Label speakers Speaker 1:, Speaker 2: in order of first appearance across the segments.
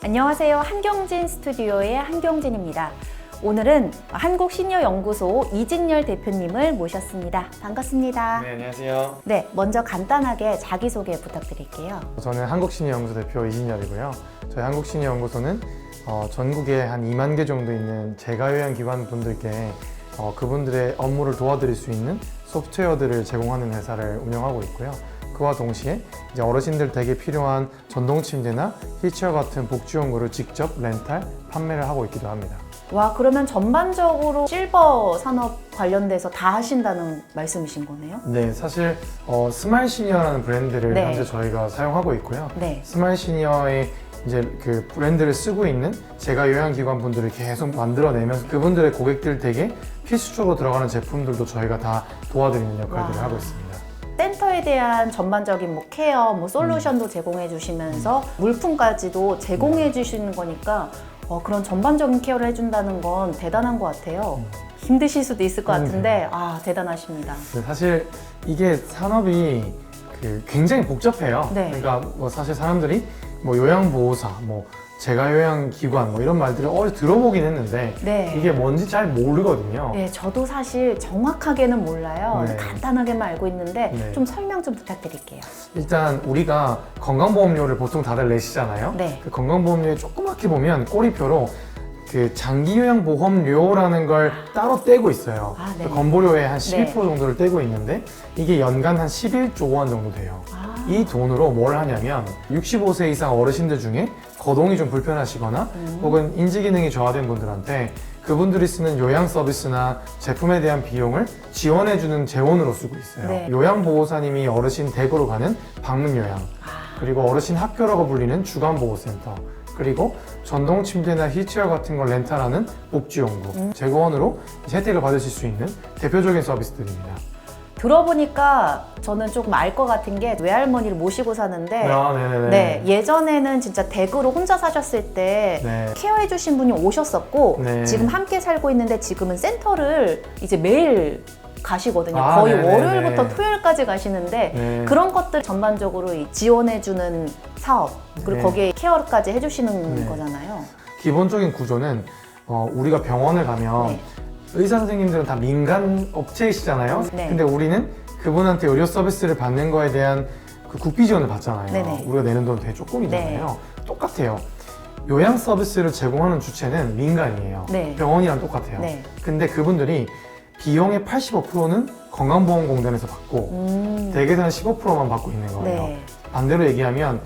Speaker 1: 안녕하세요. 한경진 스튜디오의 한경진입니다. 오늘은 한국시니어연구소 이진열 대표님을 모셨습니다. 반갑습니다.
Speaker 2: 네, 안녕하세요.
Speaker 1: 네, 먼저 간단하게 자기소개 부탁드릴게요.
Speaker 2: 저는 한국시니어연구소 대표 이진열이고요. 저희 한국시니어연구소는 전국에 한 2만 개 정도 있는 재가요양 기관 분들께 그분들의 업무를 도와드릴 수 있는 소프트웨어들을 제공하는 회사를 운영하고 있고요. 그와 동시에 이제 어르신들 댁에 필요한 전동 침대나 휠체어 같은 복지용구를 직접 렌탈, 판매를 하고 있기도 합니다.
Speaker 1: 와, 그러면 전반적으로 실버 산업 관련돼서 다 하신다는 말씀이신 거네요?
Speaker 2: 네, 사실 스마일 시니어라는 브랜드를
Speaker 1: 네.
Speaker 2: 현재 저희가 사용하고 있고요.
Speaker 1: 네.
Speaker 2: 스마일 시니어의 이제 그 브랜드를 쓰고 있는 제가 요양기관 분들을 계속 만들어내면서 그분들의 고객들 댁에 필수적으로 들어가는 제품들도 저희가 다 도와드리는 역할들을
Speaker 1: 와.
Speaker 2: 하고 있습니다.
Speaker 1: 센터에 대한 전반적인 케어, 솔루션도 제공해 주시면서 물품까지도 제공해 주시는 거니까 그런 전반적인 케어를 해준다는 건 대단한 것 같아요. 힘드실 수도 있을 것 같은데 대단하십니다.
Speaker 2: 사실 이게 산업이 굉장히 복잡해요.
Speaker 1: 네.
Speaker 2: 그러니까 사실 사람들이 요양보호사, 재가요양기관 이런 말들을 어디서 들어보긴 했는데
Speaker 1: 네.
Speaker 2: 이게 뭔지 잘 모르거든요.
Speaker 1: 네, 저도 사실 정확하게는 몰라요.
Speaker 2: 네.
Speaker 1: 간단하게만 알고 있는데
Speaker 2: 네.
Speaker 1: 좀 설명 좀 부탁드릴게요.
Speaker 2: 일단 우리가 건강보험료를 보통 다들 내시잖아요.
Speaker 1: 네.
Speaker 2: 그 건강보험료에 조그맣게 보면 꼬리표로 그 장기요양보험료라는 걸 따로 떼고 있어요.
Speaker 1: 아, 네.
Speaker 2: 건보료의 한 11%
Speaker 1: 네.
Speaker 2: 정도를 떼고 있는데 이게 연간 한 11조 원 정도 돼요. 이 돈으로 뭘 하냐면 65세 이상 어르신들 중에 거동이 좀 불편하시거나 혹은 인지기능이 저하된 분들한테 그분들이 쓰는 요양 서비스나 제품에 대한 비용을 지원해주는 재원으로 쓰고 있어요.
Speaker 1: 네.
Speaker 2: 요양보호사님이 어르신 댁으로 가는 방문요양, 그리고 어르신 학교라고 불리는 주간보호센터, 그리고 전동 침대나 휠체어 같은 걸 렌탈하는 복지용구, 재원으로 혜택을 받으실 수 있는 대표적인 서비스들입니다.
Speaker 1: 들어보니까 저는 조금 알 것 같은 게 외할머니를 모시고 사는데
Speaker 2: 네네네.
Speaker 1: 네, 예전에는 진짜 댁으로 혼자 사셨을 때
Speaker 2: 네.
Speaker 1: 케어해 주신 분이 오셨었고
Speaker 2: 네.
Speaker 1: 지금 함께 살고 있는데 지금은 센터를 이제 매일 가시거든요.
Speaker 2: 아,
Speaker 1: 거의
Speaker 2: 네네네.
Speaker 1: 월요일부터 토요일까지 가시는데
Speaker 2: 네.
Speaker 1: 그런 것들 전반적으로 지원해주는 사업 그리고
Speaker 2: 네.
Speaker 1: 거기에 케어까지 해주시는
Speaker 2: 네.
Speaker 1: 거잖아요.
Speaker 2: 기본적인 구조는 우리가 병원을 가면
Speaker 1: 네.
Speaker 2: 의사 선생님들은 다 민간 업체이시잖아요.
Speaker 1: 네.
Speaker 2: 근데 우리는 그분한테 의료 서비스를 받는 거에 대한 그 국비 지원을 받잖아요.
Speaker 1: 네네.
Speaker 2: 우리가 내는 돈 되게 조금이잖아요. 똑같아요. 요양 서비스를 제공하는 주체는 민간이에요.
Speaker 1: 네.
Speaker 2: 병원이랑 똑같아요.
Speaker 1: 네.
Speaker 2: 근데 그분들이 비용의 85%는 건강보험공단에서 받고 댁에서는 15%만 받고 있는 거예요.
Speaker 1: 네.
Speaker 2: 반대로 얘기하면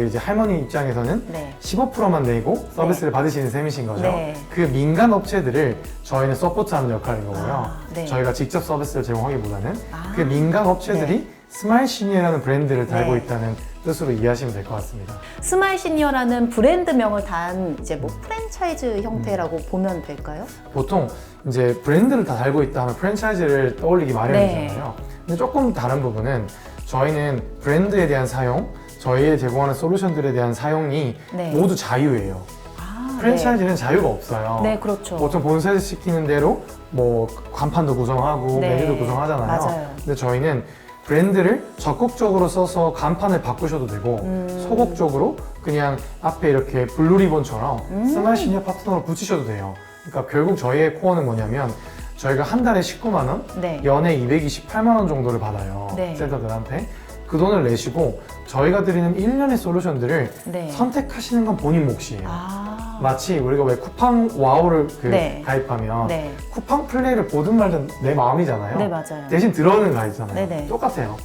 Speaker 2: 이제 할머니 입장에서는
Speaker 1: 네.
Speaker 2: 15%만 내고 서비스를 받으시는 셈이신 거죠.
Speaker 1: 네.
Speaker 2: 그 민간 업체들을 저희는 서포트하는 역할인 거고요.
Speaker 1: 네.
Speaker 2: 저희가 직접 서비스를 제공하기보다는
Speaker 1: 아.
Speaker 2: 그 민간 업체들이 스마일 시니어라는 브랜드를 달고
Speaker 1: 네.
Speaker 2: 있다는 뜻으로 이해하시면 될 것 같습니다.
Speaker 1: 스마일 시니어라는 브랜드명을 단 이제 프랜차이즈 형태라고 보면 될까요?
Speaker 2: 보통 이제 브랜드를 다 달고 있다 하면 프랜차이즈를 떠올리기 마련이잖아요. 근데 조금 다른 부분은 저희는 브랜드에 대한 사용, 저희의 제공하는 솔루션들에 대한 사용이
Speaker 1: 네.
Speaker 2: 모두 자유예요. 프랜차이즈는 자유가 없어요.
Speaker 1: 네, 그렇죠.
Speaker 2: 보통 본사에서 시키는 대로 간판도 구성하고
Speaker 1: 네.
Speaker 2: 메뉴도 구성하잖아요.
Speaker 1: 맞아요.
Speaker 2: 근데 저희는 브랜드를 적극적으로 써서 간판을 바꾸셔도 되고 소극적으로 그냥 앞에 이렇게 블루 리본처럼 스마일 시니어 파트너로 붙이셔도 돼요. 그러니까 결국 저희의 코어는 뭐냐면 저희가 한 달에 19만 원,
Speaker 1: 네.
Speaker 2: 연에 228만 원 정도를 받아요.
Speaker 1: 네.
Speaker 2: 센터들한테. 그 돈을 내시고 저희가 드리는 1년의 솔루션들을
Speaker 1: 네.
Speaker 2: 선택하시는 건 본인 몫이에요.
Speaker 1: 아.
Speaker 2: 마치 우리가 왜 쿠팡 와우를
Speaker 1: 네.
Speaker 2: 가입하면
Speaker 1: 네.
Speaker 2: 쿠팡 플레이를 보든 말든 내 마음이잖아요.
Speaker 1: 네, 맞아요.
Speaker 2: 대신 들어오는 거 있잖아요.
Speaker 1: 네네.
Speaker 2: 똑같아요.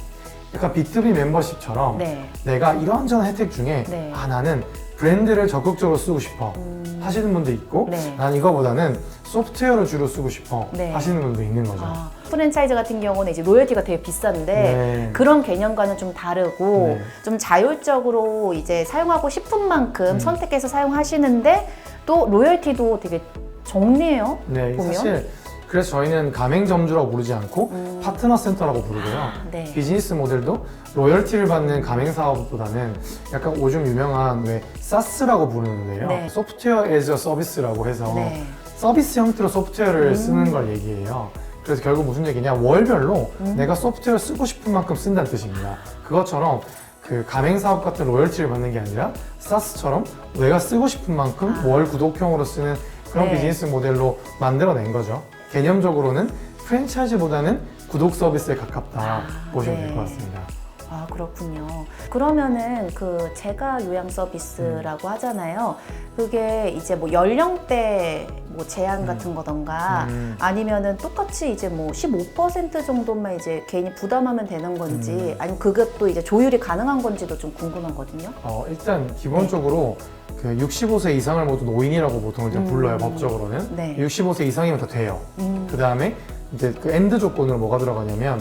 Speaker 2: 약간 B2B 멤버십처럼
Speaker 1: 네.
Speaker 2: 내가 이런저런 혜택 중에
Speaker 1: 네.
Speaker 2: 나는 브랜드를 적극적으로 쓰고 싶어 하시는 분도 있고
Speaker 1: 네.
Speaker 2: 난 이거보다는 소프트웨어를 주로 쓰고 싶어
Speaker 1: 네.
Speaker 2: 하시는 분도 있는 거죠.
Speaker 1: 프랜차이즈 같은 경우는 이제 로열티가 되게 비싼데
Speaker 2: 네.
Speaker 1: 그런 개념과는 좀 다르고
Speaker 2: 네.
Speaker 1: 좀 자율적으로 이제 사용하고 싶은 만큼 선택해서 사용하시는데 또 로열티도 되게 적네요.
Speaker 2: 네,
Speaker 1: 보면.
Speaker 2: 사실 그래서 저희는 가맹점주라고 부르지 않고 파트너 센터라고 부르고요.
Speaker 1: 네.
Speaker 2: 비즈니스 모델도 로열티를 받는 가맹 사업보다는 약간 요즘 유명한 왜 사스라고 부르는데요.
Speaker 1: 네.
Speaker 2: 소프트웨어 에즈 서비스라고 해서
Speaker 1: 네.
Speaker 2: 서비스 형태로 소프트웨어를 쓰는 걸 얘기해요. 그래서 결국 무슨 얘기냐, 월별로 내가 소프트웨어를 쓰고 싶은 만큼 쓴다는 뜻입니다. 그것처럼 그 가맹 사업 같은 로열티를 받는 게 아니라 사스처럼 내가 쓰고 싶은 만큼 월 구독형으로 쓰는 그런
Speaker 1: 네.
Speaker 2: 비즈니스 모델로 만들어낸 거죠. 개념적으로는 프랜차이즈보다는 구독 서비스에 가깝다 보시면 될 것 같습니다.
Speaker 1: 아, 그렇군요. 그러면은 그 제가 요양 서비스라고 하잖아요. 그게 이제 뭐 연령대 뭐 제한 같은 거던가 아니면은 똑같이 이제 뭐 15% 정도만 이제 개인이 부담하면 되는 건지 아니면 그것도 이제 조율이 가능한 건지도 좀 궁금하거든요.
Speaker 2: 일단 기본적으로 그 65세 이상을 모두 노인이라고 보통 이제 불러요, 법적으로는.
Speaker 1: 네.
Speaker 2: 65세 이상이면 다 돼요. 그 다음에 이제 그 엔드 조건으로 뭐가 들어가냐면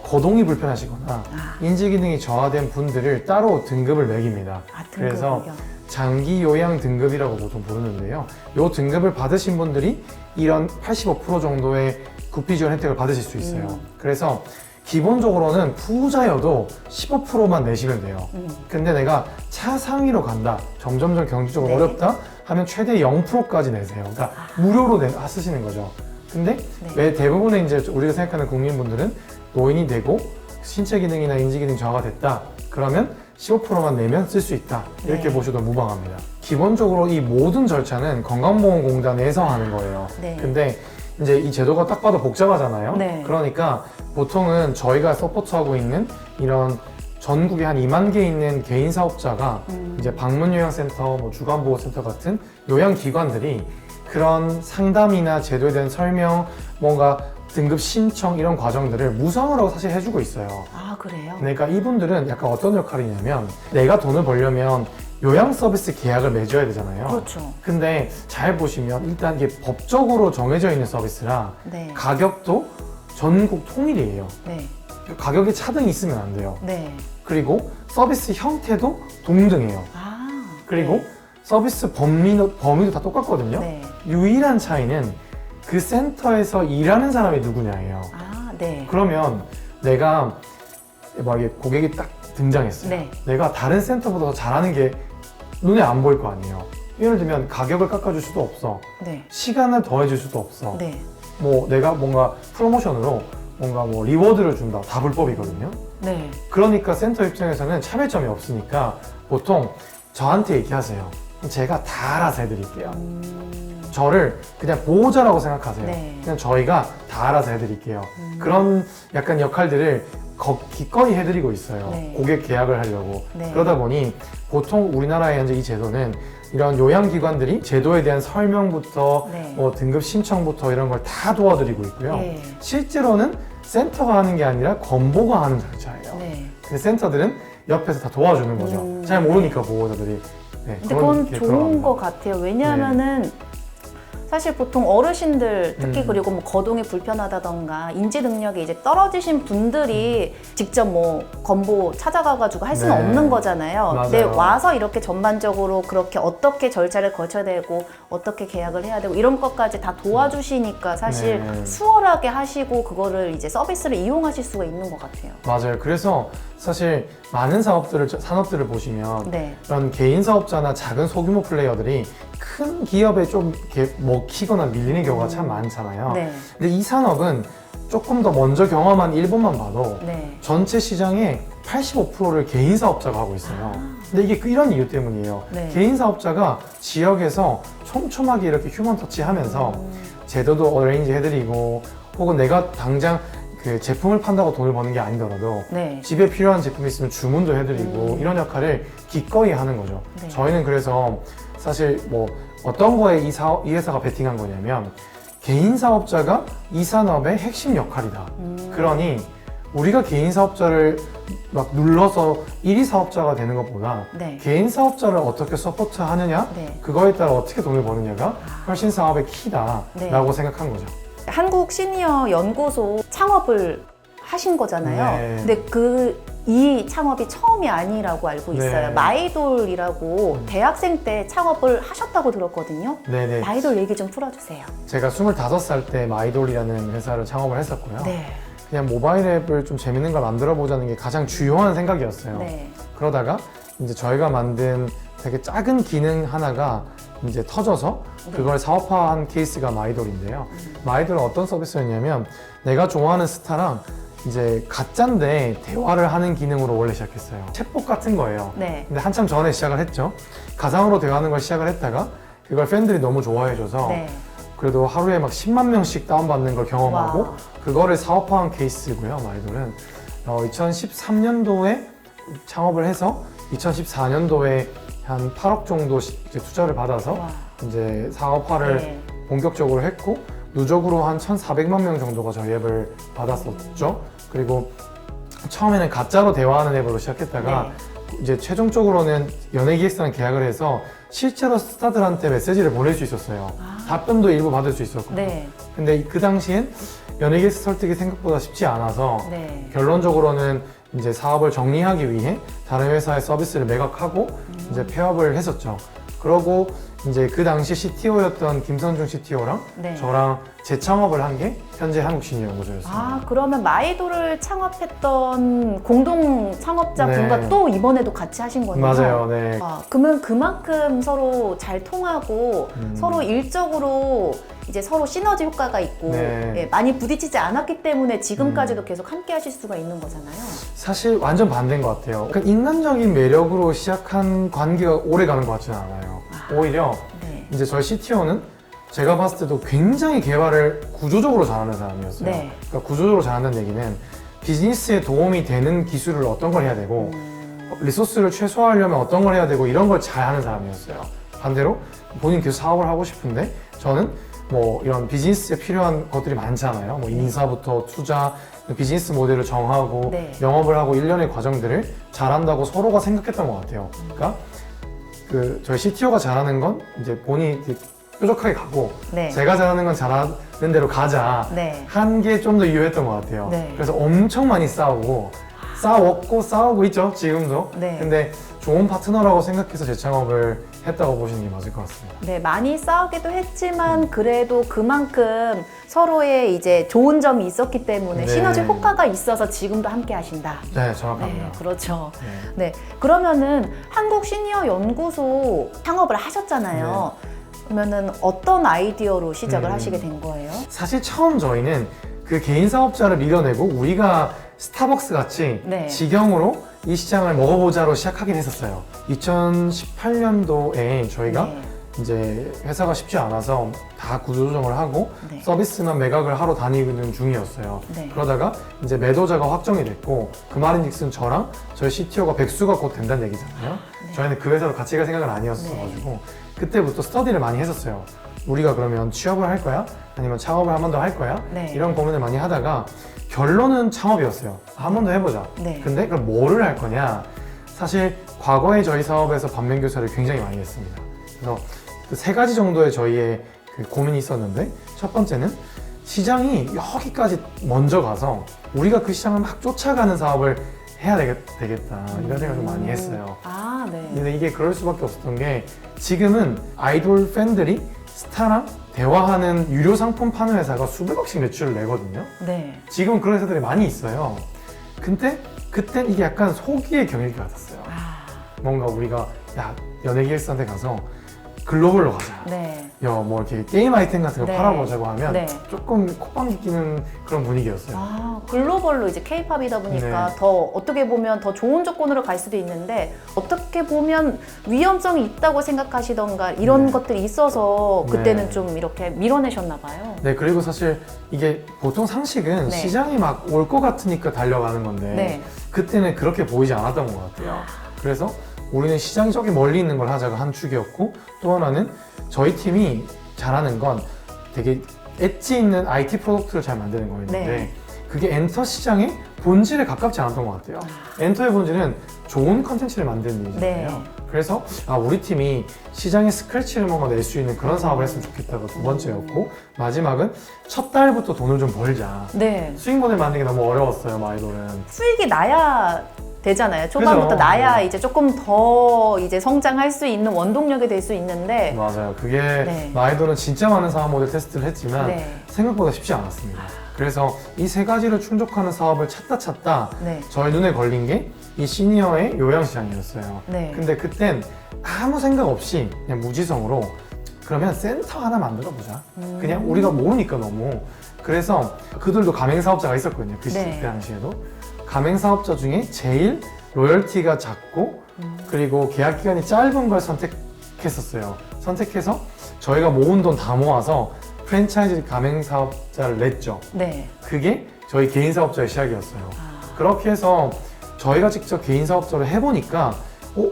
Speaker 2: 거동이 불편하시거나 인지 기능이 저하된 분들을 따로 등급을 매깁니다. 그래서 장기 요양 등급이라고 보통 부르는데요. 이 등급을 받으신 분들이 이런 85% 정도의 국비 지원 혜택을 받으실 수 있어요. 그래서 기본적으로는 부자여도 15%만 내시면 돼요. 근데 내가 차상위로 간다, 점점점 경제적으로
Speaker 1: 네.
Speaker 2: 어렵다 하면 최대 0%까지 내세요. 그러니까 무료로 쓰시는 거죠. 근데 왜 대부분의 이제 우리가 생각하는 국민분들은 노인이 되고 신체 기능이나 인지 기능 저하가 됐다. 그러면 15%만 내면 쓸 수 있다. 이렇게 보셔도 무방합니다. 기본적으로 이 모든 절차는 건강보험공단에서 하는 거예요.
Speaker 1: 네.
Speaker 2: 근데 이제 이 제도가 딱 봐도 복잡하잖아요.
Speaker 1: 네.
Speaker 2: 그러니까 보통은 저희가 서포트하고 있는 이런 전국에 한 2만 개 있는 개인 사업자가 이제 방문요양센터, 뭐 주간보호센터 같은 요양기관들이 그런 상담이나 제도에 대한 설명, 뭔가 등급 신청 이런 과정들을 무상으로 사실 해주고 있어요.
Speaker 1: 아, 그래요?
Speaker 2: 그러니까 이분들은 약간 어떤 역할이냐면 내가 돈을 벌려면 요양 서비스 계약을 맺어야 되잖아요.
Speaker 1: 그렇죠.
Speaker 2: 근데 잘 보시면 일단 이게 법적으로 정해져 있는 서비스라
Speaker 1: 네.
Speaker 2: 가격도 전국 통일이에요.
Speaker 1: 네.
Speaker 2: 가격에 차등이 있으면 안 돼요.
Speaker 1: 네.
Speaker 2: 그리고 서비스 형태도 동등해요.
Speaker 1: 아.
Speaker 2: 그리고
Speaker 1: 네.
Speaker 2: 서비스 범위도 다 똑같거든요.
Speaker 1: 네.
Speaker 2: 유일한 차이는 그 센터에서 일하는 사람이 누구냐예요.
Speaker 1: 아, 네.
Speaker 2: 그러면 내가 막 이게 고객이 딱 등장했어요.
Speaker 1: 네.
Speaker 2: 내가 다른 센터보다 더 잘하는 게 눈에 안 보일 거 아니에요. 예를 들면 가격을 깎아줄 수도 없어.
Speaker 1: 네.
Speaker 2: 시간을 더해줄 수도 없어.
Speaker 1: 네.
Speaker 2: 뭐 내가 뭔가 프로모션으로 뭔가 뭐 리워드를 준다. 다 불법이거든요.
Speaker 1: 네.
Speaker 2: 그러니까 센터 입장에서는 차별점이 없으니까 보통 저한테 얘기하세요. 제가 다 알아서 해드릴게요. 저를 그냥 보호자라고 생각하세요.
Speaker 1: 네.
Speaker 2: 그냥 저희가 다 알아서 해드릴게요. 그런 약간 역할들을 기꺼이 해드리고 있어요.
Speaker 1: 네.
Speaker 2: 고객 계약을 하려고.
Speaker 1: 네.
Speaker 2: 그러다 보니 보통 우리나라의 현재 이 제도는 이런 요양기관들이 제도에 대한 설명부터
Speaker 1: 네.
Speaker 2: 뭐 등급 신청부터 이런 걸 다 도와드리고 있고요.
Speaker 1: 네.
Speaker 2: 실제로는 센터가 하는 게 아니라 건보가 하는 절차예요.
Speaker 1: 네.
Speaker 2: 근데 센터들은 옆에서 다 도와주는 거죠. 잘 모르니까 보호자들이. 네,
Speaker 1: 근데 그건
Speaker 2: 게
Speaker 1: 좋은
Speaker 2: 들어갑니다.
Speaker 1: 것 같아요. 왜냐하면은 사실 보통 어르신들 특히 그리고 뭐 거동이 불편하다던가 인지 능력이 이제 떨어지신 분들이 직접 뭐 건보 찾아가가지고 할 수는
Speaker 2: 네.
Speaker 1: 없는 거잖아요.
Speaker 2: 맞아요.
Speaker 1: 근데 와서 이렇게 전반적으로 그렇게 어떻게 절차를 거쳐야 되고 어떻게 계약을 해야 되고 이런 것까지 다 도와주시니까 사실
Speaker 2: 네.
Speaker 1: 수월하게 하시고 그거를 이제 서비스를 이용하실 수가 있는 것 같아요.
Speaker 2: 맞아요. 그래서 사실 많은 산업들을 보시면
Speaker 1: 네.
Speaker 2: 이런 개인 사업자나 작은 소규모 플레이어들이 큰 기업에 좀 이렇게 먹히거나 밀리는 경우가 참 많잖아요.
Speaker 1: 네.
Speaker 2: 근데 이 산업은 조금 더 먼저 경험한 일본만 봐도
Speaker 1: 네.
Speaker 2: 전체 시장의 85%를 개인 사업자가 하고 있어요. 근데 이게 이런 이유 때문이에요.
Speaker 1: 네.
Speaker 2: 개인 사업자가 지역에서 촘촘하게 이렇게 휴먼 터치 하면서 제도도 어레인지 해드리고 혹은 내가 당장 그 제품을 판다고 돈을 버는 게 아니더라도
Speaker 1: 네.
Speaker 2: 집에 필요한 제품이 있으면 주문도 해드리고 이런 역할을 기꺼이 하는 거죠.
Speaker 1: 네.
Speaker 2: 저희는 그래서 사실 뭐 어떤 거에 이 회사가 베팅한 거냐면 개인 사업자가 이 산업의 핵심 역할이다. 그러니 우리가 개인 사업자를 막 눌러서 1위 사업자가 되는 것보다
Speaker 1: 네.
Speaker 2: 개인 사업자를 어떻게 서포트하느냐
Speaker 1: 네.
Speaker 2: 그거에 따라 어떻게 돈을 버느냐가 훨씬 사업의 키다라고
Speaker 1: 네.
Speaker 2: 생각한 거죠.
Speaker 1: 한국 시니어 연구소 창업을 하신 거잖아요.
Speaker 2: 네.
Speaker 1: 근데 이 창업이 처음이 아니라고 알고 있어요.
Speaker 2: 네.
Speaker 1: 마이돌이라고 대학생 때 창업을 하셨다고 들었거든요.
Speaker 2: 네네.
Speaker 1: 마이돌 얘기 좀 풀어주세요.
Speaker 2: 제가 25살 때 마이돌이라는 회사를 창업을 했었고요.
Speaker 1: 네.
Speaker 2: 그냥 모바일 앱을 좀 재밌는 걸 만들어 보자는 게 가장 주요한 생각이었어요.
Speaker 1: 네.
Speaker 2: 그러다가 이제 저희가 만든 되게 작은 기능 하나가 이제 터져서 그걸 사업화한 케이스가 마이돌인데요. 마이돌은 어떤 서비스였냐면 내가 좋아하는 스타랑 이제 가짜인데 대화를 하는 기능으로 원래 시작했어요. 챗봇 같은 거예요.
Speaker 1: 네.
Speaker 2: 근데 한참 전에 시작을 했죠. 가상으로 대화하는 걸 시작을 했다가 그걸 팬들이 너무 좋아해줘서
Speaker 1: 네.
Speaker 2: 그래도 하루에 막 10만 명씩 다운받는 걸 경험하고
Speaker 1: 와.
Speaker 2: 그거를 사업화한 케이스고요. 마이돌은 2013년도에 창업을 해서 2014년도에 한 8억 정도 이제 투자를 받아서
Speaker 1: 와.
Speaker 2: 이제 사업화를
Speaker 1: 네.
Speaker 2: 본격적으로 했고 누적으로 한 1,400만 명 정도가 저희 앱을 받았었죠. 그리고 처음에는 가짜로 대화하는 앱으로 시작했다가
Speaker 1: 네.
Speaker 2: 이제 최종적으로는 연예기획사랑 계약을 해서 실제로 스타들한테 메시지를 보낼 수 있었어요. 답변도 일부 받을 수 있었고.
Speaker 1: 네.
Speaker 2: 근데 그 당시엔 연예기획사 설득이 생각보다 쉽지 않아서
Speaker 1: 네.
Speaker 2: 결론적으로는 이제 사업을 정리하기 위해 다른 회사의 서비스를 매각하고 이제 폐업을 했었죠. 그러고 이제 그 당시 CTO였던 김선중 CTO랑
Speaker 1: 네.
Speaker 2: 저랑 재창업을 한 게 현재 한국신의연구소였습니다.
Speaker 1: 아, 그러면 마이돌을 창업했던 공동 창업자분과
Speaker 2: 네.
Speaker 1: 또 이번에도 같이 하신 거네요.
Speaker 2: 맞아요, 네.
Speaker 1: 아, 그러면 그만큼 서로 잘 통하고 서로 일적으로 이제 서로 시너지 효과가 있고
Speaker 2: 네.
Speaker 1: 예, 많이 부딪히지 않았기 때문에 지금까지도 계속 함께 하실 수가 있는 거잖아요.
Speaker 2: 사실 완전 반대인 것 같아요. 그러니까 인간적인 매력으로 시작한 관계가 오래 가는 것 같지는 않아요. 오히려
Speaker 1: 네.
Speaker 2: 이제 저희 CTO는 제가 봤을 때도 굉장히 개발을 구조적으로 잘하는 사람이었어요.
Speaker 1: 네.
Speaker 2: 그러니까 구조적으로 잘한다는 얘기는 비즈니스에 도움이 되는 기술을 어떤 걸 해야 되고 리소스를 최소화하려면 어떤 걸 해야 되고 이런 걸 잘하는 사람이었어요. 반대로 본인 계속 사업을 하고 싶은데 저는 뭐 이런 비즈니스에 필요한 것들이 많잖아요. 뭐 인사부터 투자, 비즈니스 모델을 정하고
Speaker 1: 네.
Speaker 2: 영업을 하고 일련의 과정들을 잘한다고 서로가 생각했던 것 같아요. 그러니까 그 저희 CTO가 잘하는 건 이제 본인이 뾰족하게 가고
Speaker 1: 네.
Speaker 2: 제가 잘하는 건 잘하는 대로 가자
Speaker 1: 네.
Speaker 2: 한 게 좀 더 유효했던 것 같아요.
Speaker 1: 네.
Speaker 2: 그래서 엄청 많이 싸웠고 싸우고 있죠 지금도.
Speaker 1: 네.
Speaker 2: 근데 좋은 파트너라고 생각해서 재창업을 했다고 보시는 게 맞을 것 같습니다.
Speaker 1: 네, 많이 싸우기도 했지만 그래도 그만큼 서로의 이제 좋은 점이 있었기 때문에
Speaker 2: 네.
Speaker 1: 시너지 효과가 있어서 지금도 함께 하신다.
Speaker 2: 네, 정확합니다.
Speaker 1: 네, 그렇죠.
Speaker 2: 네.
Speaker 1: 네, 그러면은 한국 시니어 연구소 창업을 하셨잖아요. 그러면은 어떤 아이디어로 시작을 하시게 된 거예요?
Speaker 2: 사실 처음 저희는 그 개인 사업자를 밀어내고 우리가 스타벅스 같이
Speaker 1: 네.
Speaker 2: 직영으로 이 시장을 먹어보자로 시작하긴 했었어요. 2018년도에 저희가
Speaker 1: 네.
Speaker 2: 이제 회사가 쉽지 않아서 다 구조조정을 하고
Speaker 1: 네.
Speaker 2: 서비스만 매각을 하러 다니는 중이었어요.
Speaker 1: 네.
Speaker 2: 그러다가 이제 매도자가 확정이 됐고 그 말인즉슨 저랑 저희 CTO가 백수가 곧 된다는 얘기잖아요. 저희는 그 회사로 같이 갈 생각은 아니었어가지고 그때부터 스터디를 많이 했었어요. 우리가 그러면 취업을 할 거야? 아니면 창업을 한 번 더 할 거야?
Speaker 1: 네.
Speaker 2: 이런 고민을 많이 하다가 결론은 창업이었어요. 한 번 더 해보자.
Speaker 1: 네.
Speaker 2: 근데 그럼 뭐를 할 거냐? 사실 과거에 저희 사업에서 반면 교사를 굉장히 많이 했습니다. 그래서 그 3가지 정도의 저희의 그 고민이 있었는데 첫 번째는 시장이 여기까지 먼저 가서 우리가 그 시장을 막 쫓아가는 사업을 해야 되겠다 이런 생각을 좀 많이 했어요.
Speaker 1: 아, 네.
Speaker 2: 근데 이게 그럴 수밖에 없었던 게 지금은 아이돌 팬들이 스타랑 대화하는 유료 상품 파는 회사가 수백억씩 매출을 내거든요.
Speaker 1: 네.
Speaker 2: 지금은 그런 회사들이 많이 있어요. 근데 그땐 이게 약간 소기의 경일 같았어요.
Speaker 1: 아,
Speaker 2: 뭔가 우리가 야 연예기획사한테 가서 글로벌로 가자.
Speaker 1: 네.
Speaker 2: 야 뭐 이렇게 게임 아이템 같은 거
Speaker 1: 네.
Speaker 2: 팔아보자고 하면
Speaker 1: 네.
Speaker 2: 조금 콧방귀 끼는 그런 분위기였어요.
Speaker 1: 아, 글로벌로 이제 K-팝이다 보니까
Speaker 2: 네.
Speaker 1: 더 어떻게 보면 더 좋은 조건으로 갈 수도 있는데 어떻게 보면 위험성이 있다고 생각하시던가 이런
Speaker 2: 네.
Speaker 1: 것들이 있어서 그때는
Speaker 2: 네.
Speaker 1: 좀 이렇게 밀어내셨나 봐요.
Speaker 2: 네, 그리고 사실 이게 보통 상식은
Speaker 1: 네.
Speaker 2: 시장이 막 올 것 같으니까 달려가는 건데
Speaker 1: 네.
Speaker 2: 그때는 그렇게 보이지 않았던 것 같아요. 그래서 우리는 시장이 저기 멀리 있는 걸 하자가 한 축이었고 또 하나는 저희 팀이 잘하는 건 되게 엣지 있는 IT 프로덕트를 잘 만드는 거였는데
Speaker 1: 네.
Speaker 2: 그게 엔터 시장의 본질에 가깝지 않았던 것 같아요. 엔터의 본질은 좋은 컨텐츠를 만드는 일이잖아요.
Speaker 1: 네.
Speaker 2: 그래서 우리 팀이 시장에 스크래치를 뭔가 낼 수 있는 그런 사업을 했으면 좋겠다가 두 번째였고 마지막은 첫 달부터 돈을 좀 벌자.
Speaker 1: 네.
Speaker 2: 수익 모델 만드는 게 너무 어려웠어요, 아이돌은.
Speaker 1: 수익이 나야 되잖아요. 초반부터
Speaker 2: 그죠.
Speaker 1: 나야
Speaker 2: 네.
Speaker 1: 이제 조금 더 이제 성장할 수 있는 원동력이 될 수 있는데
Speaker 2: 맞아요. 그게
Speaker 1: 네.
Speaker 2: 아이돌은 진짜 많은 사업 모델 테스트를 했지만
Speaker 1: 네.
Speaker 2: 생각보다 쉽지 않았습니다. 그래서 이 3가지를 충족하는 사업을 찾다
Speaker 1: 네.
Speaker 2: 저희 눈에 걸린 게 이 시니어의 요양시장이었어요.
Speaker 1: 네.
Speaker 2: 근데 그땐 아무 생각 없이 그냥 무지성으로 그러면 센터 하나 만들어 보자. 그냥 우리가 모르니까 너무. 그래서 그들도 가맹사업자가 있었거든요. 그
Speaker 1: 네.
Speaker 2: 당시에도. 가맹사업자 중에 제일 로열티가 작고 그리고 계약 기간이 짧은 걸 선택했었어요. 선택해서 저희가 모은 돈 다 모아서 프랜차이즈 가맹사업자를 냈죠.
Speaker 1: 네.
Speaker 2: 그게 저희 개인사업자의 시작이었어요.
Speaker 1: 아,
Speaker 2: 그렇게 해서 저희가 직접 개인사업자를 해보니까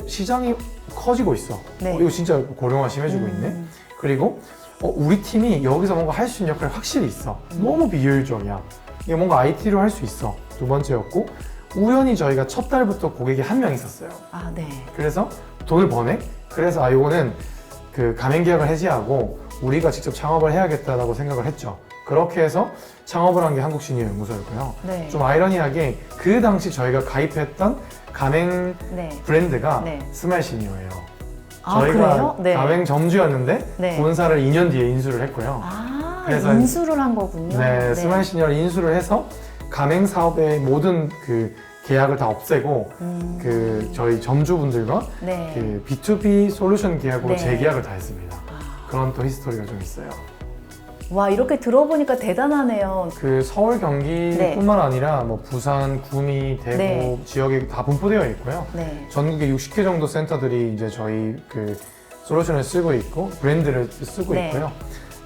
Speaker 2: 시장이 커지고 있어.
Speaker 1: 네.
Speaker 2: 이거 진짜 고령화 심해지고 있네. 그리고 우리 팀이 여기서 뭔가 할 수 있는 역할이 확실히 있어. 너무 비효율적이야. 이게 뭔가 IT로 할 수 있어. 두 번째였고 우연히 저희가 첫 달부터 고객이 한 명 있었어요.
Speaker 1: 아, 네.
Speaker 2: 그래서 돈을 버네? 그래서 이거는 그 가맹계약을 해지하고 우리가 직접 창업을 해야겠다라고 생각을 했죠. 그렇게 해서 창업을 한 게 한국시니어연구소였고요.
Speaker 1: 네.
Speaker 2: 좀 아이러니하게 그 당시 저희가 가입했던 가맹
Speaker 1: 네.
Speaker 2: 브랜드가
Speaker 1: 네.
Speaker 2: 스마일시니어예요.
Speaker 1: 아,
Speaker 2: 저희가
Speaker 1: 그래요? 네.
Speaker 2: 가맹점주였는데
Speaker 1: 네.
Speaker 2: 본사를 2년 뒤에 인수를 했고요.
Speaker 1: 아,
Speaker 2: 그래서
Speaker 1: 인수를 한 거군요.
Speaker 2: 네, 스마일시니어를 인수를 해서 가맹 사업의 모든 그 계약을 다 없애고 그 저희 점주분들과
Speaker 1: 네.
Speaker 2: 그 B2B 솔루션 계약으로
Speaker 1: 네.
Speaker 2: 재계약을 다 했습니다.
Speaker 1: 아,
Speaker 2: 그런 또 히스토리가 좀 있어요.
Speaker 1: 와, 이렇게 들어보니까 대단하네요.
Speaker 2: 그 서울 경기뿐만 아니라 뭐 부산, 구미, 대구
Speaker 1: 네.
Speaker 2: 지역에 다 분포되어 있고요.
Speaker 1: 네.
Speaker 2: 전국에 60개 정도 센터들이 이제 저희 그 솔루션을 쓰고 있고 브랜드를 쓰고
Speaker 1: 네.
Speaker 2: 있고요.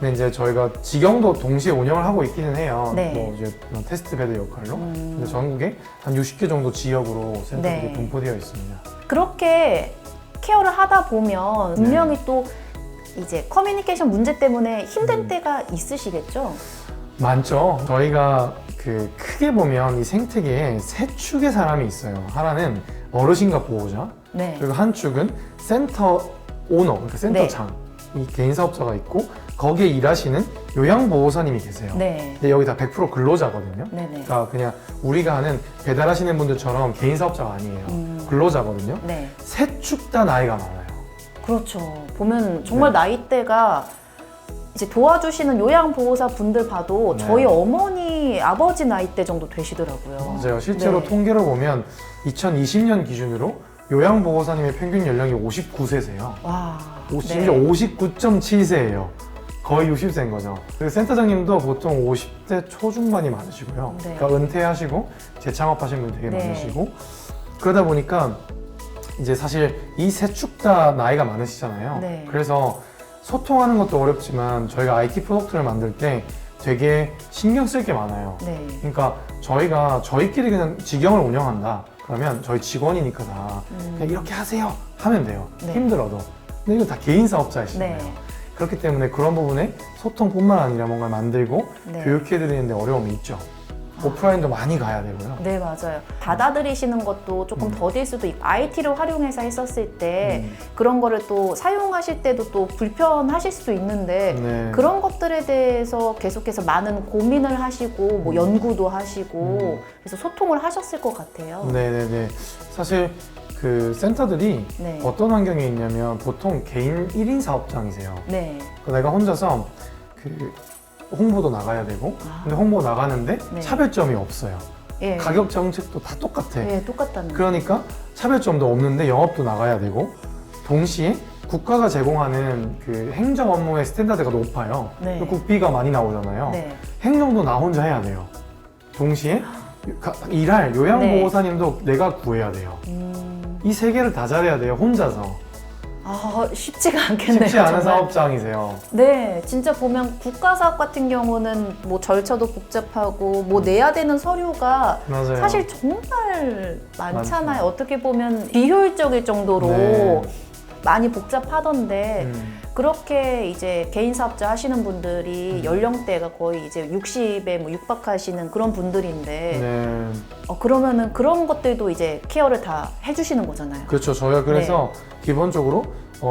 Speaker 2: 근데 이제 저희가 직영도 동시에 운영을 하고 있기는 해요.
Speaker 1: 네.
Speaker 2: 뭐 이제 그런 테스트 베드 역할로. 근데 전국에 한 60개 정도 지역으로 센터들이
Speaker 1: 네.
Speaker 2: 분포되어 있습니다.
Speaker 1: 그렇게 케어를 하다 보면 분명히 또 이제 커뮤니케이션 문제 때문에 힘든 때가 있으시겠죠?
Speaker 2: 많죠. 저희가 그 크게 보면 이 생태계에 세 축의 사람이 있어요. 하나는 어르신과 보호자,
Speaker 1: 네.
Speaker 2: 그리고 한 축은 센터 오너, 그러니까 센터장, 이 개인 사업자가 있고 거기에 일하시는 요양보호사님이 계세요.
Speaker 1: 네.
Speaker 2: 근데 여기 다 100% 근로자거든요.
Speaker 1: 네네.
Speaker 2: 그러니까 그냥 우리가 하는 배달하시는 분들처럼 개인 사업자가 아니에요. 근로자거든요.
Speaker 1: 네.
Speaker 2: 세 축 다 나이가 많아요.
Speaker 1: 그렇죠. 보면 정말
Speaker 2: 네.
Speaker 1: 나이대가 이제 도와주시는 요양보호사 분들 봐도
Speaker 2: 네.
Speaker 1: 저희 어머니, 아버지 나이대 정도 되시더라고요.
Speaker 2: 맞아요. 실제로
Speaker 1: 네.
Speaker 2: 통계를 보면 2020년 기준으로 요양보호사님의 평균 연령이 59세세요.
Speaker 1: 와.
Speaker 2: 심지어 59.7세예요. 거의 60세인 거죠. 그리고 센터장님도 보통 50대 초중반이 많으시고요.
Speaker 1: 네.
Speaker 2: 그러니까 은퇴하시고 재창업하신 분이 되게
Speaker 1: 네.
Speaker 2: 많으시고 그러다 보니까 이제 사실 이 세 축 다 나이가 많으시잖아요.
Speaker 1: 네.
Speaker 2: 그래서 소통하는 것도 어렵지만 저희가 IT 프로덕트를 만들 때 되게 신경 쓸 게 많아요.
Speaker 1: 네.
Speaker 2: 그러니까 저희가 저희끼리 그냥 직영을 운영한다. 그러면 저희 직원이니까 다 그냥 이렇게 하세요 하면 돼요.
Speaker 1: 네.
Speaker 2: 힘들어도. 근데 이거 다 개인 사업자이시잖아요.
Speaker 1: 네.
Speaker 2: 그렇기 때문에 그런 부분에 소통뿐만 아니라 뭔가 만들고
Speaker 1: 네.
Speaker 2: 교육해드리는데 어려움이 있죠. 오프라인도 많이 가야 되고요.
Speaker 1: 네, 맞아요. 받아들이시는 것도 조금 더딜 수도 있고, IT를 활용해서 했었을 때 그런 거를 또 사용하실 때도 또 불편하실 수도 있는데,
Speaker 2: 네.
Speaker 1: 그런 것들에 대해서 계속해서 많은 고민을 하시고, 뭐 연구도 하시고, 그래서 소통을 하셨을 것 같아요.
Speaker 2: 네네네. 사실 그 센터들이
Speaker 1: 네.
Speaker 2: 어떤 환경에 있냐면 보통 개인 1인 사업장이세요.
Speaker 1: 네.
Speaker 2: 내가 혼자서 그 홍보도 나가야 되고 근데 홍보 나가는데
Speaker 1: 네.
Speaker 2: 차별점이 없어요.
Speaker 1: 예.
Speaker 2: 가격 정책도 다 똑같아.
Speaker 1: 예, 똑같다는.
Speaker 2: 그러니까 차별점도 없는데 영업도 나가야 되고 동시에 국가가 제공하는 그 행정 업무의 스탠다드가 높아요.
Speaker 1: 네.
Speaker 2: 그 국비가 많이 나오잖아요.
Speaker 1: 네.
Speaker 2: 행정도 나 혼자 해야 돼요. 동시에 일할 요양보호사님도 내가 구해야 돼요. 이 세 개를 다 잘해야 돼요. 혼자서.
Speaker 1: 아, 쉽지가 않겠네요.
Speaker 2: 쉽지 않은
Speaker 1: 정말.
Speaker 2: 사업장이세요.
Speaker 1: 네, 진짜 보면 국가 사업 같은 경우는 뭐 절차도 복잡하고 뭐 내야 되는 서류가
Speaker 2: 맞아요.
Speaker 1: 사실 정말 많잖아요. 어떻게 보면 비효율적일 정도로
Speaker 2: 네.
Speaker 1: 많이 복잡하던데
Speaker 2: 음.
Speaker 1: 그렇게 이제 개인 사업자 하시는 분들이 연령대가 거의 이제 60에 뭐 육박하시는 그런 분들인데
Speaker 2: 네.
Speaker 1: 그러면은 그런 것들도 이제 케어를 다 해주시는 거잖아요.
Speaker 2: 그렇죠. 저희가 그래서 기본적으로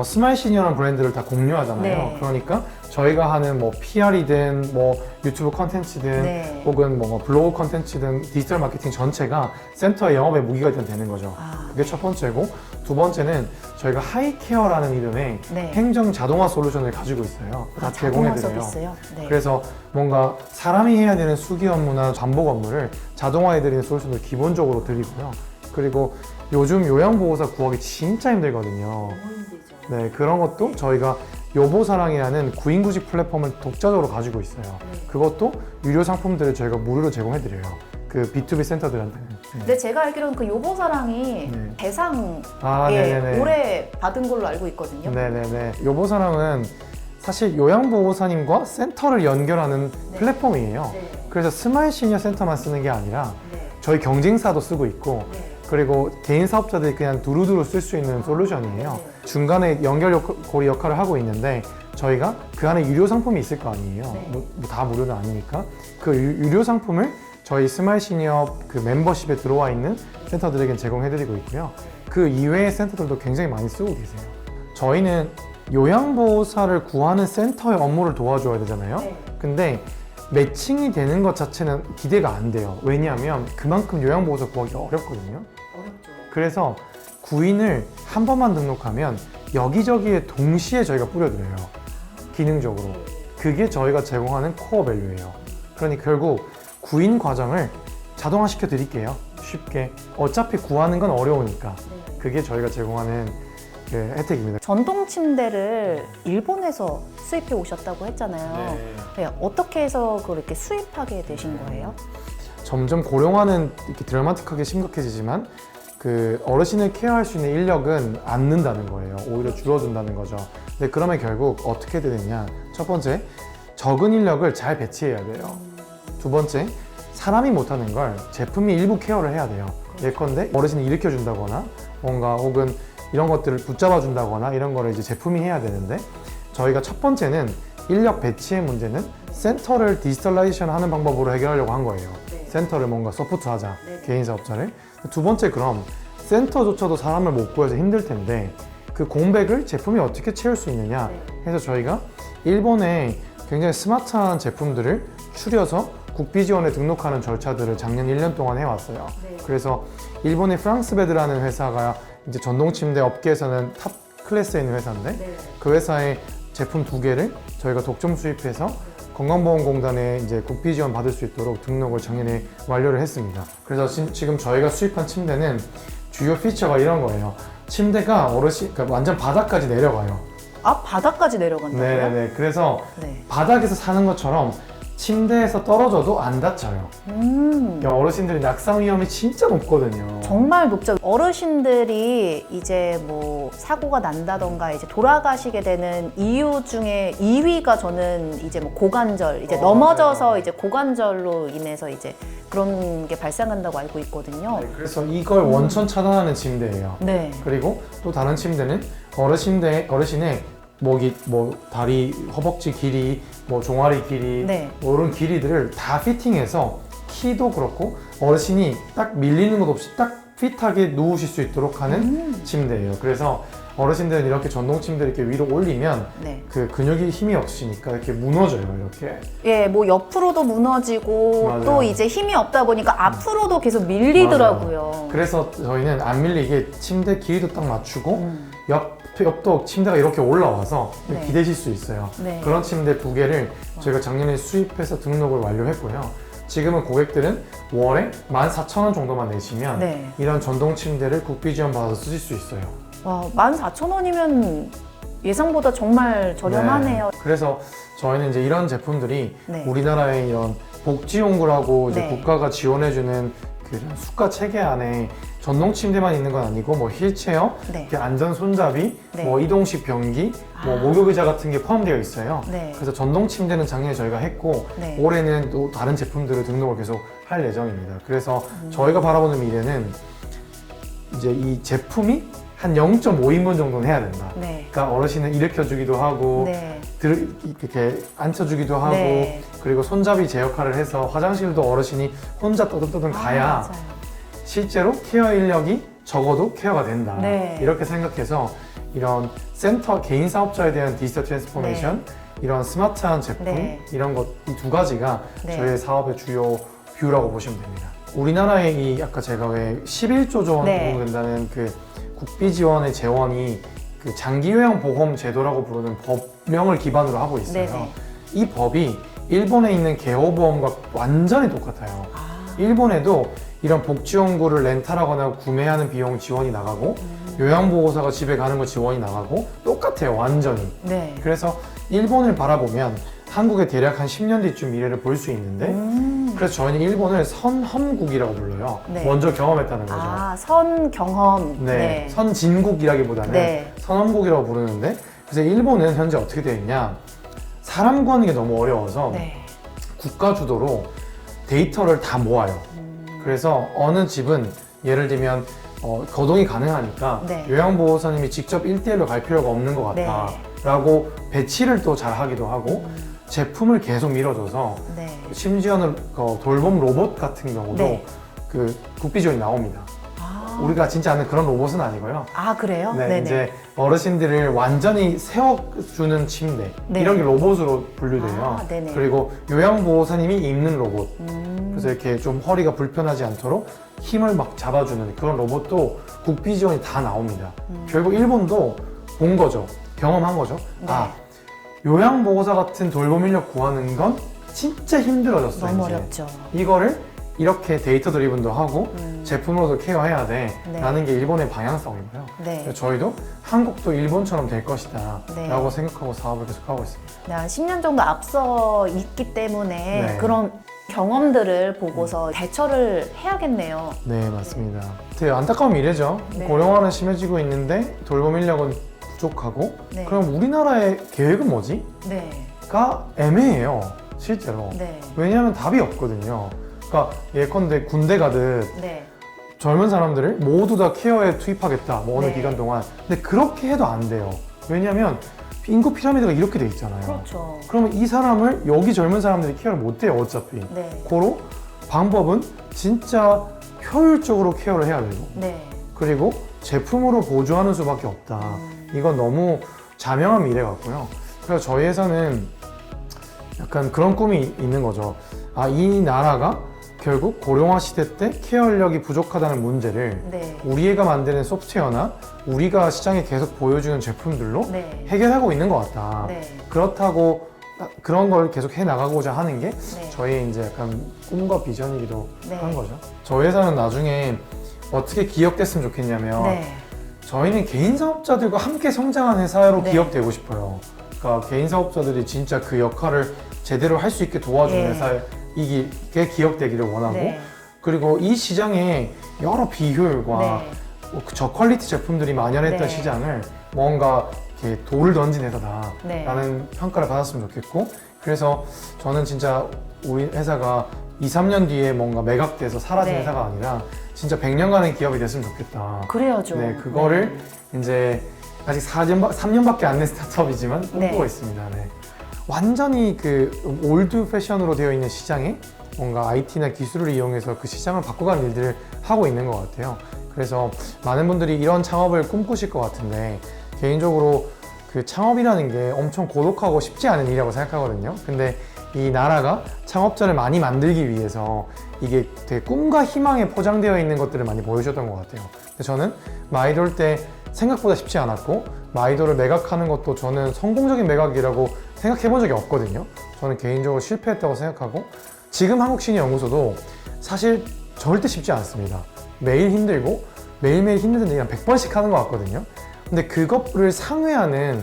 Speaker 2: 스마일 시니어라는 브랜드를 다 공유하잖아요.
Speaker 1: 네.
Speaker 2: 그러니까 저희가 하는 뭐 PR이든 뭐 유튜브 컨텐츠든
Speaker 1: 네.
Speaker 2: 혹은 뭐 블로그 컨텐츠든 디지털 마케팅 전체가 센터의 영업의 무기가 되는 거죠.
Speaker 1: 아,
Speaker 2: 그게 첫 번째고 두 번째는 저희가 하이케어라는 이름의
Speaker 1: 네.
Speaker 2: 행정 자동화 솔루션을 가지고 있어요. 다
Speaker 1: 자동화석
Speaker 2: 제공해드려요.
Speaker 1: 있어요. 네.
Speaker 2: 그래서 뭔가 사람이 해야 되는 수기 업무나 반복 업무를 자동화해드리는 솔루션을 기본적으로 드리고요. 그리고 요즘 요양보호사 구하기 진짜 힘들거든요. 네, 그런 것도 저희가 요보사랑이라는 구인구직 플랫폼을 독자적으로 가지고 있어요. 그것도 유료 상품들을 저희가 무료로 제공해드려요. 그 B2B 센터들한테는.
Speaker 1: 근데 제가 알기로는 그 요보사랑이
Speaker 2: 네.
Speaker 1: 대상에
Speaker 2: 네네네.
Speaker 1: 올해 받은 걸로 알고 있거든요.
Speaker 2: 네네네. 요보사랑은 사실 요양보호사님과 센터를 연결하는
Speaker 1: 네.
Speaker 2: 플랫폼이에요.
Speaker 1: 네.
Speaker 2: 그래서 스마일 시니어 센터만 쓰는 게 아니라
Speaker 1: 네.
Speaker 2: 저희 경쟁사도 쓰고 있고
Speaker 1: 네.
Speaker 2: 그리고 개인 사업자들이 그냥 두루두루 쓸 수 있는 솔루션이에요.
Speaker 1: 네.
Speaker 2: 중간에 연결고리 역할을 하고 있는데 저희가 그 안에 유료 상품이 있을 거 아니에요.
Speaker 1: 네.
Speaker 2: 뭐 다 무료는 아니니까 그 유료 상품을 저희 스마일 시니어 그 멤버십에 들어와 있는 센터들에게 제공해드리고 있고요. 그 이외의 센터들도 굉장히 많이 쓰고 계세요. 저희는 요양보호사를 구하는 센터의 업무를 도와줘야 되잖아요.
Speaker 1: 네.
Speaker 2: 근데 매칭이 되는 것 자체는 기대가 안 돼요. 왜냐하면 그만큼 요양보호사 구하기가 어렵거든요.
Speaker 1: 어렵죠.
Speaker 2: 그래서 구인을 한 번만 등록하면 여기저기에 동시에 저희가 뿌려드려요. 기능적으로. 그게 저희가 제공하는 코어 밸류예요. 그러니 결국 구인 과정을 자동화시켜 드릴게요. 쉽게. 어차피 구하는 건 어려우니까.
Speaker 1: 네.
Speaker 2: 그게 저희가 제공하는 그 혜택입니다.
Speaker 1: 전동 침대를 일본에서 수입해 오셨다고 했잖아요. 네, 어떻게 해서 그렇게 수입하게 되신 거예요?
Speaker 2: 점점 고령화는 이렇게 드라마틱하게 심각해지지만 그 어르신을 케어할 수 있는 인력은 안 는다는 거예요. 오히려 줄어든다는 거죠. 근데 그러면 결국 어떻게 되느냐? 첫 번째, 적은 인력을 잘 배치해야 돼요. 두 번째, 사람이 못하는 걸 제품이 일부 케어를 해야 돼요. 예컨대 어르신이 일으켜준다거나 뭔가 혹은 이런 것들을 붙잡아 준다거나 이런 거를 이제 제품이 해야 되는데 저희가 첫 번째는 인력 배치의 문제는 센터를 디지털라이제이션 하는 방법으로 해결하려고 한 거예요.
Speaker 1: 네.
Speaker 2: 센터를 뭔가 서포트하자,
Speaker 1: 네.
Speaker 2: 개인 사업자를. 두 번째, 그럼 센터조차도 사람을 못 구해서 힘들 텐데 그 공백을 제품이 어떻게 채울 수 있느냐 해서 저희가 일본에 굉장히 스마트한 제품들을 추려서 국비 지원에 등록하는 절차들을 작년 1년 동안 해왔어요.
Speaker 1: 네.
Speaker 2: 그래서 일본의 프랑스베드라는 회사가 이제 전동 침대 업계에서는 탑 클래스에 있는 회사인데
Speaker 1: 네.
Speaker 2: 그 회사의 제품 2개를 저희가 독점 수입해서 건강보험공단에 이제 국비 지원 받을 수 있도록 등록을 작년에 완료를 했습니다. 그래서 지금 저희가 수입한 침대는 주요 피처가 이런 거예요. 침대가 그러니까 완전 바닥까지 내려가요.
Speaker 1: 아, 바닥까지 내려간다고요?
Speaker 2: 네네네. 그래서
Speaker 1: 네.
Speaker 2: 바닥에서 사는 것처럼 침대에서 떨어져도 안 다쳐요. 어르신들이 낙상 위험이 진짜 높거든요.
Speaker 1: 정말 높죠. 어르신들이 이제 뭐 사고가 난다던가 이제 돌아가시게 되는 이유 중에 2위가 저는 이제 뭐 고관절, 이제 넘어져서
Speaker 2: 맞아요.
Speaker 1: 이제 고관절로 인해서 이제 그런 게 발생한다고 알고 있거든요.
Speaker 2: 네, 그래서 이걸 원천 차단하는 침대예요.
Speaker 1: 네.
Speaker 2: 그리고 또 다른 침대는 어르신의 뭐 다리, 허벅지 길이, 뭐 종아리 길이,
Speaker 1: 네.
Speaker 2: 뭐 이런 길이들을 다 피팅해서 키도 그렇고 어르신이 딱 밀리는 것 없이 딱 핏하게 누우실 수 있도록 하는 침대예요. 그래서 어르신들은 이렇게 전동 침대를 이렇게 위로 올리면
Speaker 1: 네.
Speaker 2: 그 근육이 힘이 없으니까 이렇게 무너져요, 이렇게.
Speaker 1: 예, 뭐 옆으로도 무너지고
Speaker 2: 맞아요.
Speaker 1: 또 이제 힘이 없다 보니까 앞으로도 계속 밀리더라고요.
Speaker 2: 그래서 저희는 안 밀리게 침대 길이도 딱 맞추고 옆도 침대가 이렇게 올라와서
Speaker 1: 네.
Speaker 2: 기대실 수 있어요.
Speaker 1: 네.
Speaker 2: 그런 침대 2개를 저희가 작년에 수입해서 등록을 완료했고요. 지금은 고객들은 월에 14,000원 정도만 내시면
Speaker 1: 네.
Speaker 2: 이런 전동 침대를 국비 지원 받아서 쓰실 수 있어요.
Speaker 1: 와, 14,000원이면 예상보다 정말 저렴하네요.
Speaker 2: 네. 그래서 저희는 이제 이런 제품들이
Speaker 1: 네.
Speaker 2: 우리나라의 이런 복지용구라고 이제
Speaker 1: 네.
Speaker 2: 국가가 지원해주는 그런 수가 체계 안에 전동 침대만 있는 건 아니고 뭐 휠체어,
Speaker 1: 네.
Speaker 2: 이렇게 안전 손잡이,
Speaker 1: 네.
Speaker 2: 뭐 이동식 변기, 뭐
Speaker 1: 아.
Speaker 2: 목욕 의자 같은 게 포함되어 있어요.
Speaker 1: 네.
Speaker 2: 그래서 전동 침대는 작년에 저희가 했고
Speaker 1: 네.
Speaker 2: 올해는 또 다른 제품들을 등록을 계속 할 예정입니다. 그래서 저희가 바라보는 미래는 이제 이 제품이 한 0.5인분 정도는 해야 된다.
Speaker 1: 네.
Speaker 2: 그러니까 어르신을 일으켜주기도 하고
Speaker 1: 네.
Speaker 2: 이렇게 앉혀주기도 하고
Speaker 1: 네.
Speaker 2: 그리고 손잡이 제 역할을 해서 화장실도 어르신이 혼자 떠듬떠듬 가야
Speaker 1: 맞아요.
Speaker 2: 실제로 케어 인력이 적어도 케어가 된다.
Speaker 1: 네.
Speaker 2: 이렇게 생각해서 이런 센터 개인 사업자에 대한 디지털 트랜스포메이션, 이런 스마트한 제품,
Speaker 1: 네.
Speaker 2: 이런 것 이 2가지가
Speaker 1: 네.
Speaker 2: 저희의 사업의 주요 뷰라고 보시면 됩니다. 우리나라의 이 아까 제가 왜 11조 원
Speaker 1: 네.
Speaker 2: 정도 된다는 그 국비 지원의 재원이 그 장기요양보험 제도라고 부르는 법령을 기반으로 하고 있어요.
Speaker 1: 네네.
Speaker 2: 이 법이 일본에 있는 개호보험과 완전히 똑같아요.
Speaker 1: 아.
Speaker 2: 일본에도 이런 복지용구를 렌탈하거나 구매하는 비용 지원이 나가고 요양보호사가 집에 가는 거 지원이 나가고 똑같아요, 완전히.
Speaker 1: 네.
Speaker 2: 그래서 일본을 바라보면 한국의 대략 한 10년 뒤쯤 미래를 볼 수 있는데 그래서 저희는 일본을 선험국이라고 불러요.
Speaker 1: 네.
Speaker 2: 먼저 경험했다는 거죠.
Speaker 1: 아, 선 경험.
Speaker 2: 네, 선진국이라기보다는
Speaker 1: 네.
Speaker 2: 선험국이라고 부르는데 그래서 일본은 현재 어떻게 되어 있냐, 사람 구하는 게 너무 어려워서
Speaker 1: 네.
Speaker 2: 국가 주도로 데이터를 다 모아요. 그래서 어느 집은 예를 들면 거동이 가능하니까
Speaker 1: 네.
Speaker 2: 요양보호사님이 직접 1대1로 갈 필요가 없는 것 같다 라고 배치를 또 잘 하기도 하고 제품을 계속 밀어줘서
Speaker 1: 네.
Speaker 2: 심지어는 돌봄 로봇 같은 경우도
Speaker 1: 네.
Speaker 2: 그 국비지원이 나옵니다.
Speaker 1: 아,
Speaker 2: 우리가 진짜 아는 그런 로봇은 아니고요.
Speaker 1: 아 그래요?
Speaker 2: 네,
Speaker 1: 네네.
Speaker 2: 이제 어르신들을 완전히 세워주는 침대
Speaker 1: 네.
Speaker 2: 이런 게 로봇으로 분류돼요.
Speaker 1: 아, 네네.
Speaker 2: 그리고 요양보호사님이 입는 로봇, 그래서
Speaker 1: 음,
Speaker 2: 이렇게 좀 허리가 불편하지 않도록 힘을 막 잡아주는 그런 로봇도 국비 지원이 다 나옵니다. 결국 일본도 본 거죠. 경험한 거죠.
Speaker 1: 네.
Speaker 2: 아, 요양보호사 같은 돌봄 인력 구하는 건 진짜 힘들어졌어.
Speaker 1: 너무
Speaker 2: 이제.
Speaker 1: 어렵죠.
Speaker 2: 이거를 이렇게 데이터 드리븐도 하고
Speaker 1: 음.
Speaker 2: 제품으로도 케어해야 돼
Speaker 1: 네.
Speaker 2: 라는 게 일본의 방향성이고요.
Speaker 1: 네.
Speaker 2: 그래서 저희도 한국도 일본처럼 될 것이다
Speaker 1: 네.
Speaker 2: 라고 생각하고 사업을 계속하고 있습니다.
Speaker 1: 네, 한 10년 정도 앞서 있기 때문에
Speaker 2: 네.
Speaker 1: 그런 경험들을 보고서 대처를 해야겠네요.
Speaker 2: 네, 맞습니다. 되게 안타까운 미래죠.
Speaker 1: 네.
Speaker 2: 고령화는 심해지고 있는데 돌봄 인력은 부족하고
Speaker 1: 네.
Speaker 2: 그럼 우리나라의 계획은 뭐지?
Speaker 1: 네.
Speaker 2: 가 애매해요, 실제로.
Speaker 1: 네.
Speaker 2: 왜냐하면 답이 없거든요. 그러니까 예컨대 군대 가듯
Speaker 1: 네.
Speaker 2: 젊은 사람들을 모두 다 케어에 투입하겠다, 뭐 어느
Speaker 1: 네.
Speaker 2: 기간 동안. 근데 그렇게 해도 안 돼요. 왜냐하면 인구 피라미드가 이렇게 돼 있잖아요.
Speaker 1: 그렇죠.
Speaker 2: 그러면 이 사람을 여기 젊은 사람들이 케어를 못 해요, 어차피.
Speaker 1: 네.
Speaker 2: 고로 방법은 진짜 효율적으로 케어를 해야 되고,
Speaker 1: 네.
Speaker 2: 그리고 제품으로 보조하는 수밖에 없다. 이건 너무 자명한 미래 같고요. 그래서 저희 회사는 약간 그런 꿈이 있는 거죠. 아, 이 나라가 결국 고령화 시대 때 케어 인력이 부족하다는 문제를
Speaker 1: 네.
Speaker 2: 우리가 만드는 소프트웨어나 우리가 시장에 계속 보여주는 제품들로
Speaker 1: 네.
Speaker 2: 해결하고 있는 것 같다.
Speaker 1: 네.
Speaker 2: 그렇다고 그런 걸 계속 해 나가고자 하는 게
Speaker 1: 네.
Speaker 2: 저희의 이제 약간 꿈과 비전이기도
Speaker 1: 네.
Speaker 2: 한 거죠. 저희 회사는 나중에 어떻게 기억됐으면 좋겠냐면
Speaker 1: 네.
Speaker 2: 저희는 개인 사업자들과 함께 성장한 회사로
Speaker 1: 네.
Speaker 2: 기억되고 싶어요. 그러니까 개인 사업자들이 진짜 그 역할을 제대로 할 수 있게 도와주는
Speaker 1: 예.
Speaker 2: 회사이게 기억되기를 원하고,
Speaker 1: 네.
Speaker 2: 그리고 이 시장에 여러 비효율과
Speaker 1: 네.
Speaker 2: 저퀄리티 제품들이 만연했던
Speaker 1: 네.
Speaker 2: 시장을 뭔가 이렇게 돌을 던진
Speaker 1: 네.
Speaker 2: 회사다라는 평가를 받았으면 좋겠고, 그래서 저는 진짜 우리 회사가 2, 3년 뒤에 뭔가 매각돼서 사라진
Speaker 1: 네.
Speaker 2: 회사가 아니라 진짜 100년간의 기업이 됐으면 좋겠다.
Speaker 1: 그래야죠.
Speaker 2: 네, 그거를 이제 아직 3년밖에 안 된 스타트업이지만 꿈꾸고
Speaker 1: 네.
Speaker 2: 있습니다. 네. 완전히 그 올드 패션으로 되어 있는 시장에 뭔가 IT나 기술을 이용해서 그 시장을 바꿔가는 일들을 하고 있는 것 같아요. 그래서 많은 분들이 이런 창업을 꿈꾸실 것 같은데, 개인적으로 그 창업이라는 게 엄청 고독하고 쉽지 않은 일이라고 생각하거든요. 근데 이 나라가 창업자를 많이 만들기 위해서 이게 되게 꿈과 희망에 포장되어 있는 것들을 많이 보여주셨던 것 같아요. 근데 저는 마이돌 때 생각보다 쉽지 않았고, 마이돌을 매각하는 것도 저는 성공적인 매각이라고 생각해 본 적이 없거든요. 저는 개인적으로 실패했다고 생각하고, 지금 한국시니어연구소도 사실 절대 쉽지 않습니다. 매일 힘들고 매일매일 힘든 얘기 한 100번씩 하는 것 같거든요. 근데 그것을 상회하는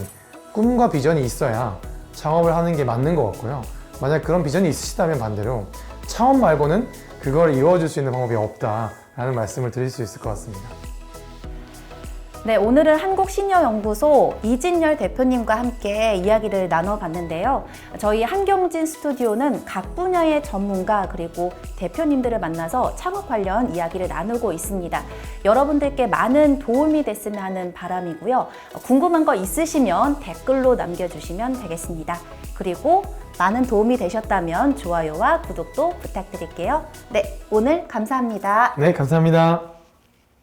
Speaker 2: 꿈과 비전이 있어야 창업을 하는 게 맞는 것 같고요. 만약 그런 비전이 있으시다면 반대로 창업 말고는 그걸 이루어질 수 있는 방법이 없다라는 말씀을 드릴 수 있을 것 같습니다.
Speaker 1: 네, 오늘은 한국시니어연구소 이진열 대표님과 함께 이야기를 나눠봤는데요. 저희 한경진 스튜디오는 각 분야의 전문가 그리고 대표님들을 만나서 창업 관련 이야기를 나누고 있습니다. 여러분들께 많은 도움이 됐으면 하는 바람이고요. 궁금한 거 있으시면 댓글로 남겨주시면 되겠습니다. 그리고 많은 도움이 되셨다면 좋아요와 구독도 부탁드릴게요. 네, 오늘 감사합니다.
Speaker 2: 네, 감사합니다.